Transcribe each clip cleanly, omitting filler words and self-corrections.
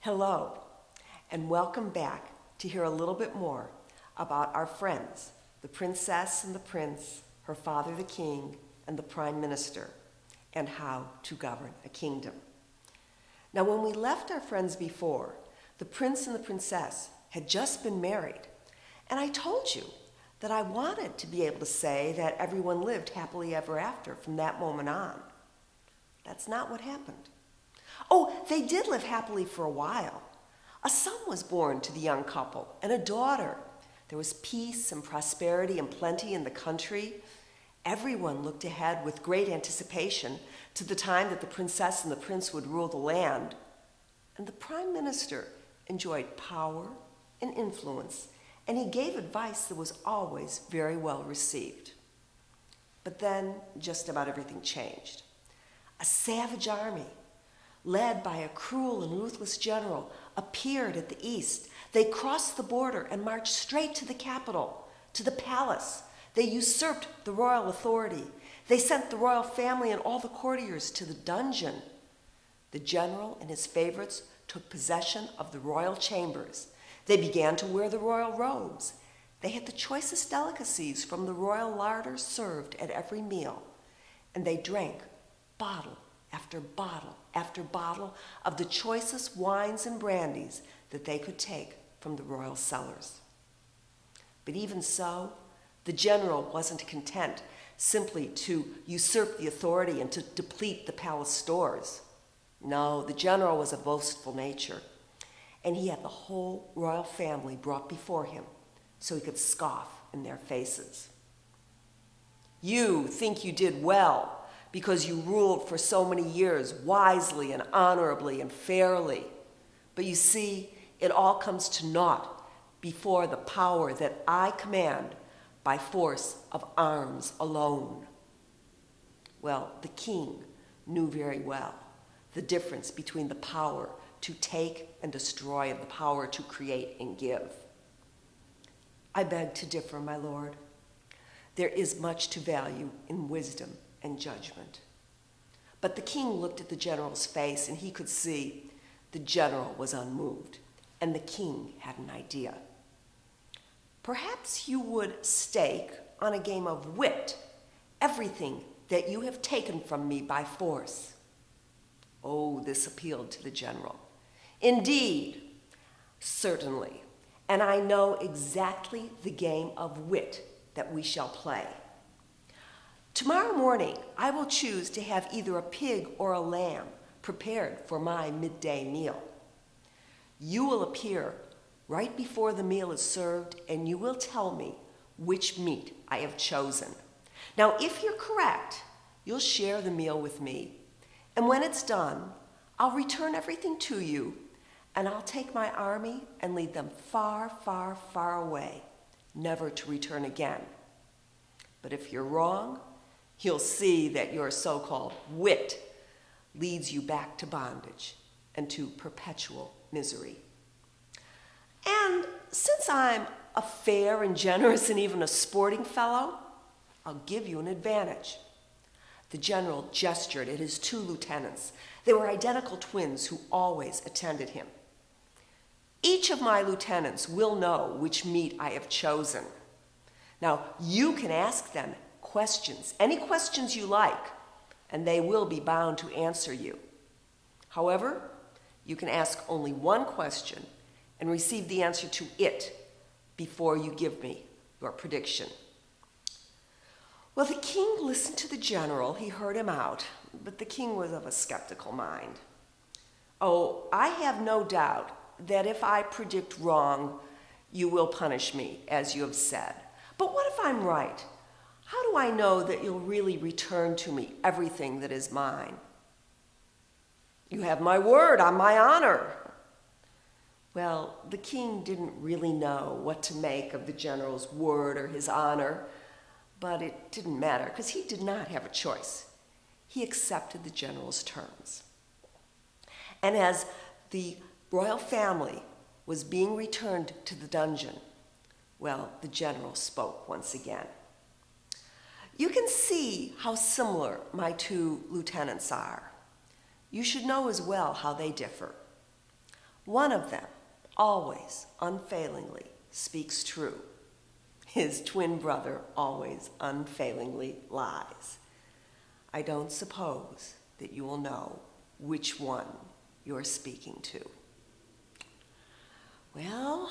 Hello, and welcome back to hear a little bit more about our friends, the princess and the prince, her father the king, and the prime minister, and how to govern a kingdom. Now, when we left our friends before, the prince and the princess had just been married, and I told you that I wanted to be able to say that everyone lived happily ever after from that moment on. That's not what happened. Oh, they did live happily for a while. A son was born to the young couple and a daughter. There was peace and prosperity and plenty in the country. Everyone looked ahead with great anticipation to the time that the princess and the prince would rule the land. And the prime minister enjoyed power and influence, and he gave advice that was always very well received. But then just about everything changed. A savage army, led by a cruel and ruthless general, appeared at the east. They crossed the border and marched straight to the capital, to the palace. They usurped the royal authority. They sent the royal family and all the courtiers to the dungeon. The general and his favorites took possession of the royal chambers. They began to wear the royal robes. They had the choicest delicacies from the royal larder served at every meal. And they drank bottle after bottle after bottle of the choicest wines and brandies that they could take from the royal cellars. But even so, the general wasn't content simply to usurp the authority and to deplete the palace stores. No, the general was a boastful nature, and he had the whole royal family brought before him so he could scoff in their faces. You think you did well because you ruled for so many years wisely and honorably and fairly. But you see, it all comes to naught before the power that I command by force of arms alone. Well, the king knew very well the difference between the power to take and destroy and the power to create and give. I beg to differ, my lord. There is much to value in wisdom and judgment. But the king looked at the general's face, and he could see the general was unmoved, and the king had an idea. Perhaps you would stake on a game of wit everything that you have taken from me by force. Oh, this appealed to the general. Indeed, certainly, and I know exactly the game of wit that we shall play. Tomorrow morning, I will choose to have either a pig or a lamb prepared for my midday meal. You will appear right before the meal is served, and you will tell me which meat I have chosen. Now, if you're correct, you'll share the meal with me. And when it's done, I'll return everything to you, and I'll take my army and lead them far, far, far away, never to return again. But if you're wrong, you'll see that your so-called wit leads you back to bondage and to perpetual misery. And since I'm a fair and generous and even a sporting fellow, I'll give you an advantage. The general gestured at his two lieutenants. They were identical twins who always attended him. Each of my lieutenants will know which meat I have chosen. Now, you can ask them questions, any questions you like, and they will be bound to answer you. However, you can ask only one question and receive the answer to it before you give me your prediction. Well, the king listened to the general. He heard him out, but the king was of a skeptical mind. Oh, I have no doubt that if I predict wrong, you will punish me, as you have said. But what if I'm right? How do I know that you'll really return to me everything that is mine? You have my word on my honor. Well, the king didn't really know what to make of the general's word or his honor, but it didn't matter because he did not have a choice. He accepted the general's terms. And as the royal family was being returned to the dungeon, well, the general spoke once again. You can see how similar my two lieutenants are. You should know as well how they differ. One of them always, unfailingly, speaks true. His twin brother always unfailingly lies. I don't suppose that you will know which one you're speaking to. Well,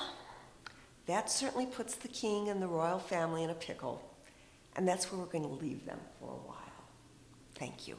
that certainly puts the king and the royal family in a pickle, and that's where we're going to leave them for a while. Thank you.